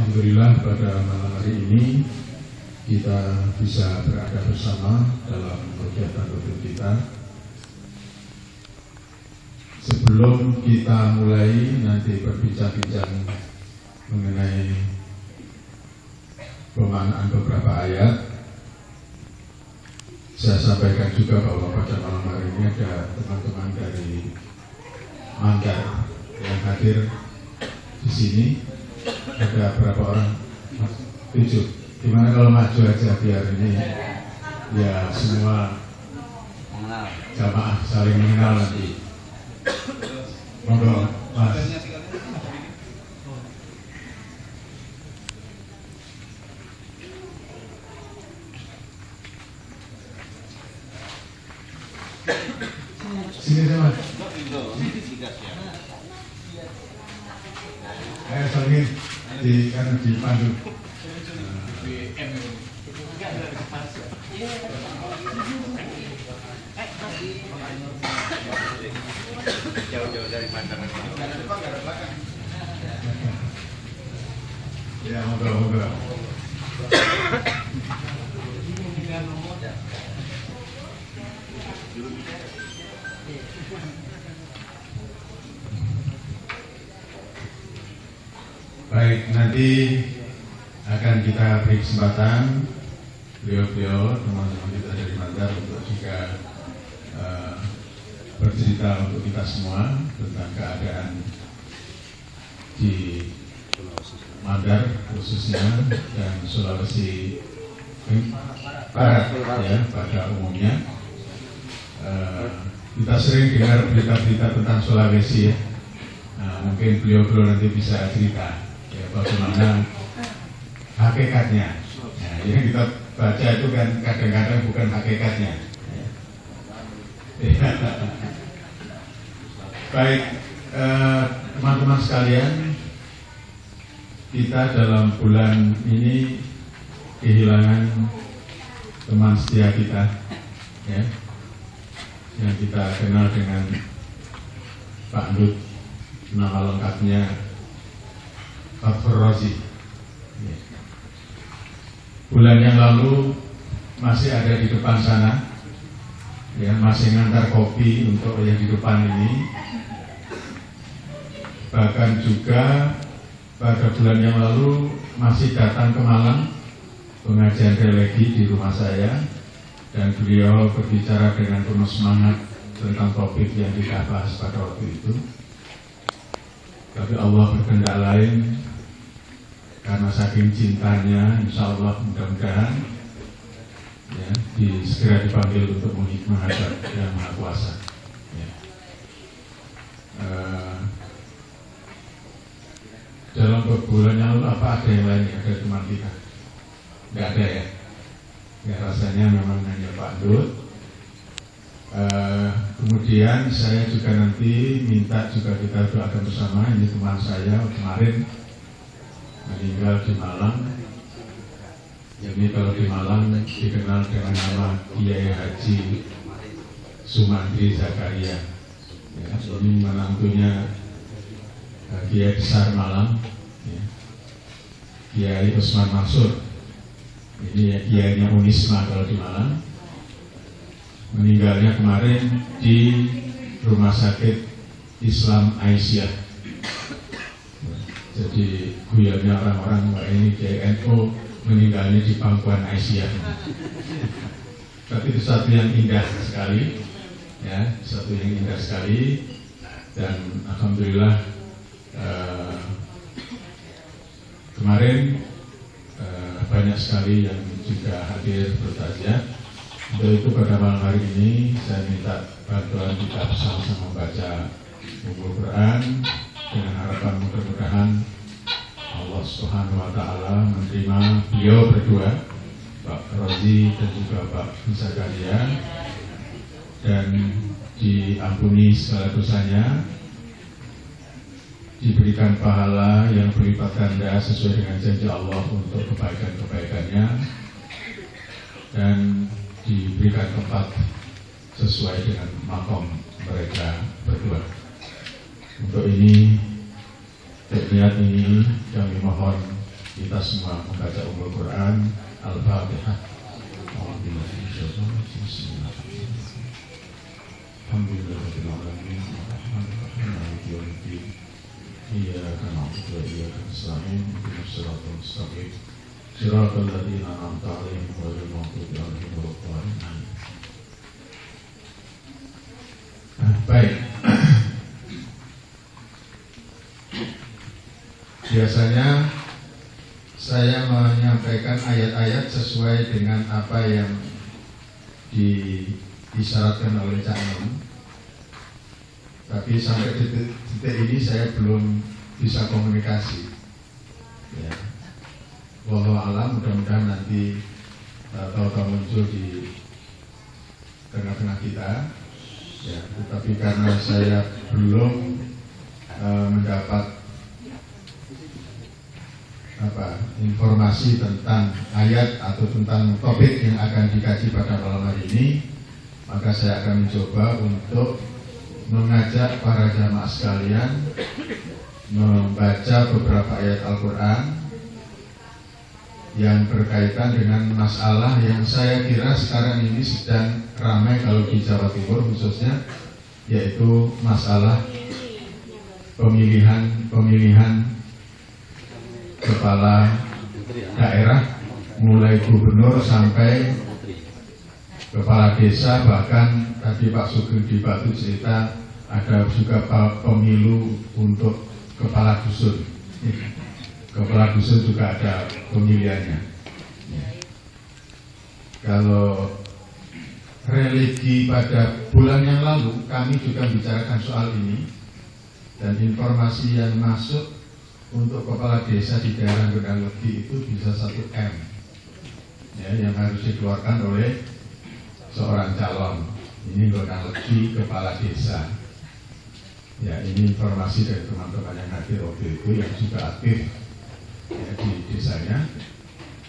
Alhamdulillah pada malam hari ini kita bisa berada bersama dalam kegiatan rutin kita. Sebelum kita mulai nanti berbincang-bincang mengenai pemaknaan beberapa ayat, saya sampaikan juga bahwa pada malam hari ini ada teman-teman dari Manggar yang hadir di sini. Ada berapa orang? 7. Gimana kalau maju aja biar ini ya semua jamaah saling mengenal nanti. Monggo, Mas. Sini Mas. Ayo saling di kanan di pandu. Jauh-jauh dari pandangan. Ya, moga-moga. Baik, nanti akan kita beri kesempatan beliau-beliau teman-teman kita dari Manggar untuk juga bercerita untuk kita semua tentang keadaan di Manggar khususnya dan Sulawesi Barat ya pada umumnya. Kita sering dengar berita-berita tentang Sulawesi ya. Nah, mungkin beliau-beliau nanti bisa cerita ya, bagaimana hakikatnya. Nah, yang kita baca itu kan kadang-kadang bukan hakikatnya. Baik, teman-teman sekalian, kita dalam bulan ini kehilangan teman setia kita, ya, yang kita kenal dengan Pak Ndut, nama lengkapnya Fathur Razi. Bulan yang lalu masih ada di depan sana, ya, masih ngantar kopi untuk yang di depan ini. Bahkan juga pada bulan yang lalu masih datang ke Malang pengajian religi di rumah saya, dan beliau berbicara dengan penuh semangat tentang topik yang kita bahas pada waktu itu. Tapi Allah berkehendak lain. Karena saking cintanya, insya Allah mudah-mudahan ya, segera dipanggil untuk menghadap Yang Maha Kuasa. Ya. Dalam bulan yang lalu apa ada yang lain? Ada teman kita? Nggak ada ya? Ya rasanya memang hanya Pak Ndut. Kemudian saya juga nanti minta juga kita doakan bersama. Ini teman saya kemarin meninggal di Malang. Jadi kalau di Malang dikenal dengan nama Kiai Haji Sumantri Zakaria. Ya, ini menantunya Kiai Besar Malang, ya. Kiai Usman Mansur. Ini Kiainya Unisma kalau di Malang. Meninggalnya kemarin di Rumah Sakit Islam Aisyah. Jadi guyonnya orang-orang wah ini JNO meninggalnya di pangkuan Aisyah. Tapi itu satu yang indah sekali, ya, satu yang indah sekali, dan alhamdulillah kemarin banyak sekali yang juga hadir bertaziah. Untuk itu pada malam hari ini saya minta bantuan kita bersama-sama membaca buku Quran dengan harapan mudah-mudahan Allah Subhanahu wa Ta'ala menerima beliau berdua, Pak Rozi dan juga Pak Zakaria, dan diampuni segala dosanya, diberikan pahala yang berlipat ganda sesuai dengan janji Allah untuk kebaikan-kebaikannya, dan diberikan tempat sesuai dengan makom mereka berdua. Untuk ini, niat ini kami mohon kita semua membaca Ummul Quran Al-Fatihah. Alhamdulillahirrahmanirrahim. Maliki yaumiddin. Iyyaka na'budu wa iyyaka nasta'in. Ihdinas siratal mustaqim. Siratal ladzina an'amta 'alaihim ghairil maghdubi 'alaihim waladdallin. Baik. Biasanya saya menyampaikan ayat-ayat sesuai dengan apa yang disyaratkan oleh Cak Nom. Tapi sampai detik ini saya belum bisa komunikasi. Ya. Wallahu a'lam, mudah-mudahan nanti tahu-tahu muncul di tengah-tengah kita. Ya, tetapi karena saya belum mendapat informasi tentang ayat atau tentang topik yang akan dikaji pada malam hari ini, maka saya akan mencoba untuk mengajak para jamaah sekalian membaca beberapa ayat Al-Quran yang berkaitan dengan masalah yang saya kira sekarang ini sedang ramai kalau di Jawa Timur khususnya, yaitu masalah pemilihan kepala daerah, mulai gubernur sampai kepala desa, bahkan tadi Pak Sugeng di Batu cerita ada juga pemilu untuk kepala dusun. Kepala dusun juga ada pemilihannya. Kalau religi pada bulan yang lalu kami juga bicarakan soal ini, dan informasi yang masuk untuk kepala desa di daerah Gondang Legi itu bisa 1 M, ya, yang harus dikeluarkan oleh seorang calon. Ini Gondang Legi kepala desa. Ya, ini informasi dari teman-teman yang hadir waktu itu yang juga aktif ya, di desanya.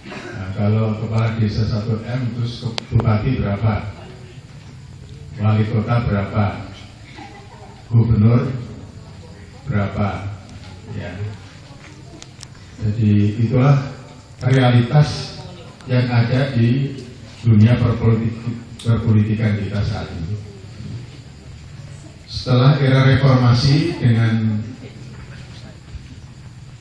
Nah, kalau kepala desa 1 M, terus bupati berapa, wali kota berapa, gubernur berapa, ya. Jadi itulah realitas yang ada di dunia perpolitikan kita saat ini. Setelah era reformasi dengan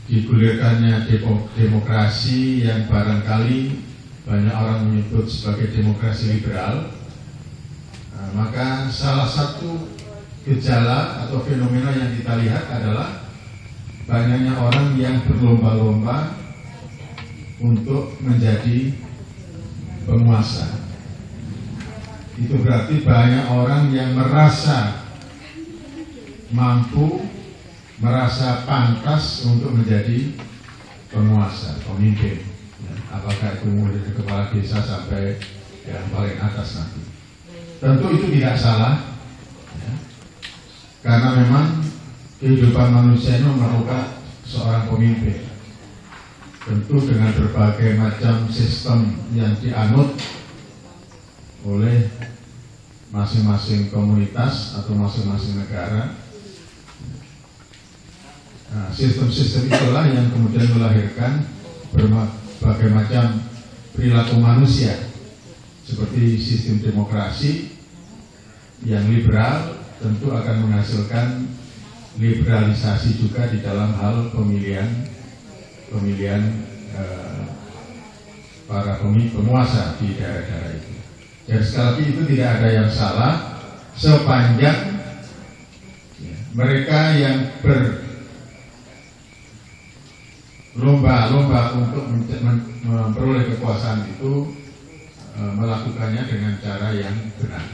digulirkannya demokrasi yang barangkali banyak orang menyebut sebagai demokrasi liberal, maka salah satu gejala atau fenomena yang kita lihat adalah banyaknya orang yang berlomba-lomba untuk menjadi penguasa. Itu berarti banyak orang yang merasa mampu, merasa pantas untuk menjadi penguasa, pemimpin. Apakah itu mulai dari kepala desa sampai yang paling atas nanti. Tentu itu tidak salah, ya, karena memang kehidupan manusia ini memerlukan seorang pemimpin. Tentu dengan berbagai macam sistem yang dianut oleh masing-masing komunitas atau masing-masing negara. Nah, sistem-sistem itulah yang kemudian melahirkan berbagai macam perilaku manusia, seperti sistem demokrasi yang liberal tentu akan menghasilkan liberalisasi juga di dalam hal pemilihan para penguasa di daerah-daerah itu. Dan sekali lagi itu tidak ada yang salah sepanjang mereka yang berlomba-lomba untuk memperoleh kekuasaan itu melakukannya dengan cara yang benar.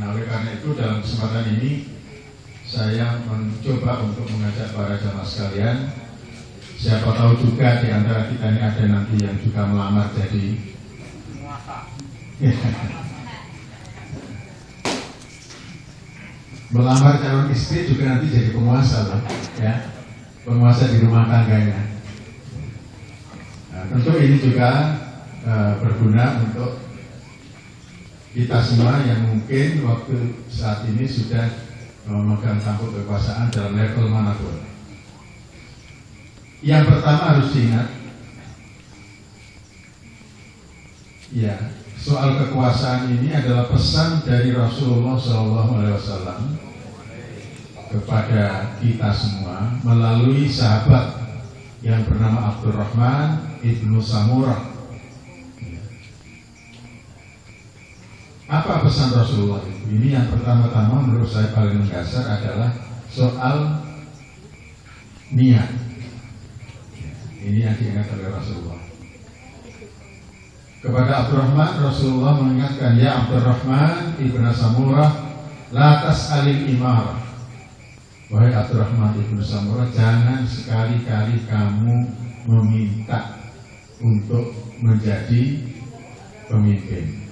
Nah, oleh karena itu dalam kesempatan ini saya mencoba untuk mengajak para jamaah sekalian, siapa tahu juga di antara kita ini ada nanti yang juga melamar jadi melamar calon istri juga nanti jadi penguasa loh, ya, penguasa di rumah tangganya. Nah, tentu ini juga berguna untuk kita semua yang mungkin waktu saat ini sudah memegang tampuk kekuasaan dalam level manapun. Yang pertama harus diingat, Ya, soal kekuasaan ini adalah pesan dari Rasulullah SAW kepada kita semua melalui sahabat yang bernama Abdurrahman ibnu Samurah. Apa pesan Rasulullah itu? Ini yang pertama-tama menurut saya paling mendasar adalah soal niat. Ini yang diingat oleh Rasulullah. Kepada Abdurrahman, Rasulullah mengingatkan, ya Abdurrahman ibnu Samurah, la tas'alil imarah. Wahai Abdurrahman ibnu Samurah, jangan sekali-kali kamu meminta untuk menjadi pemimpin.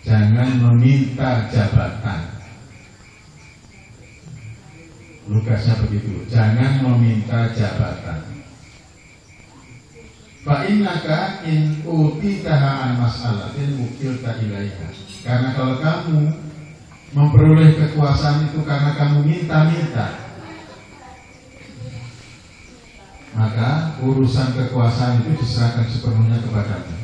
Jangan meminta jabatan. Lugasnya begitu. Jangan meminta jabatan. Fa innaka in utitaha an mas'alatin wukilta ilaiha. Karena kalau kamu memperoleh kekuasaan itu karena kamu minta-minta, maka urusan kekuasaan itu diserahkan sepenuhnya kepadamu.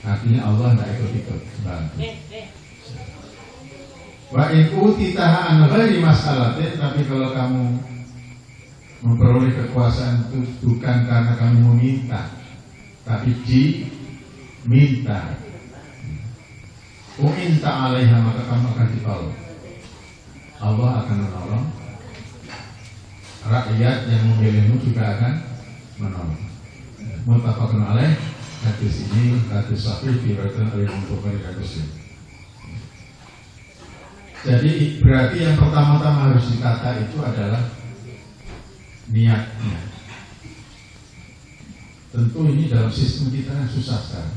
Artinya Allah tidak ikut-ikut bantu. Wa in utitaha an ghairi mas'alatin, tapi kalau kamu memperoleh kekuasaan itu bukan karena kamu meminta, tapi diminta. U'inta alaiha, maka kamu akan ditolong. Allah akan menolong. Rakyat yang memilihmu juga akan menolong. Muttafaqun alaih. Hadis ini hadis sahih diriwayatkan oleh Imam Bukhari dan Muslim. Jadi berarti yang pertama-tama harus ditata itu adalah niatnya. Tentu ini dalam sistem kita susah sekali.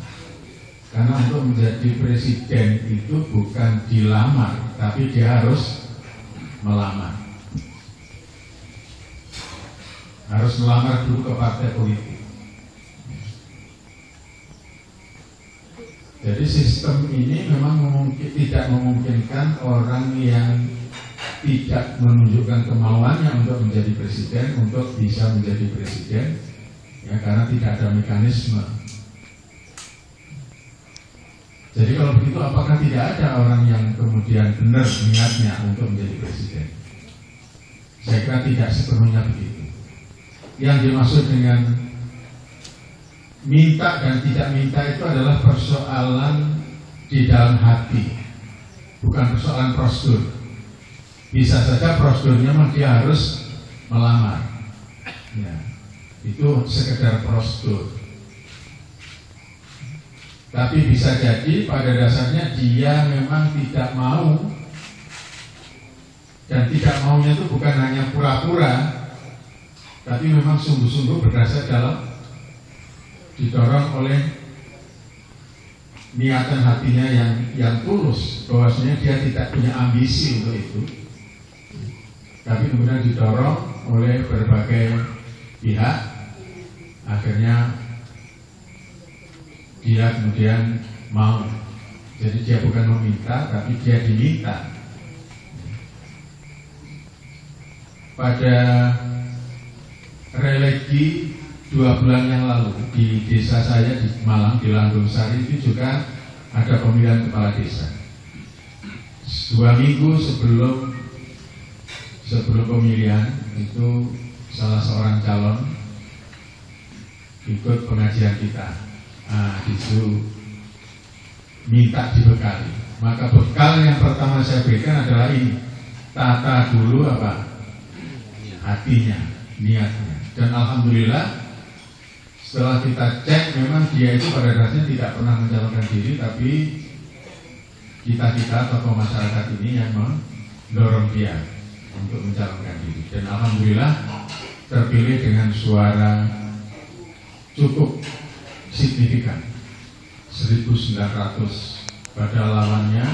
Karena untuk menjadi presiden itu bukan dilamar, tapi dia harus melamar. Harus melamar dulu ke partai politik. Jadi sistem ini memang tidak memungkinkan orang yang tidak menunjukkan kemauannya untuk menjadi presiden untuk bisa menjadi presiden, ya, karena tidak ada mekanisme. Jadi kalau begitu, apakah tidak ada orang yang kemudian benar niatnya untuk menjadi presiden? Saya kira tidak sepenuhnya begitu. Yang dimaksud dengan minta dan tidak minta itu adalah persoalan di dalam hati, bukan persoalan prosedur. Bisa saja prosedurnya memang dia harus melamar, ya, itu sekedar prosedur. Tapi bisa jadi pada dasarnya dia memang tidak mau, dan tidak maunya itu bukan hanya pura-pura, tapi memang sungguh-sungguh berdasar dalam didorong oleh niatan hatinya yang tulus, bahwasanya dia tidak punya ambisi untuk itu, tapi kemudian didorong oleh berbagai pihak, akhirnya dia kemudian mau. Jadi dia bukan meminta, tapi dia diminta. Pada religi 2 bulan yang lalu di desa saya di Malang, di Langgeng Sari, itu juga ada pemilihan kepala desa. 2 minggu sebelum pemilihan itu salah seorang calon ikut pengajian kita. Disuruh minta dibekali. Maka bekal yang pertama saya berikan adalah ini, tata dulu apa? Hatinya, niatnya. Dan alhamdulillah setelah kita cek, memang dia itu pada dasarnya tidak pernah mencalonkan diri, tapi kita tokoh masyarakat ini yang mendorong dia untuk mencalonkan diri. Dan alhamdulillah terpilih dengan suara cukup signifikan, 1.900 pada lawannya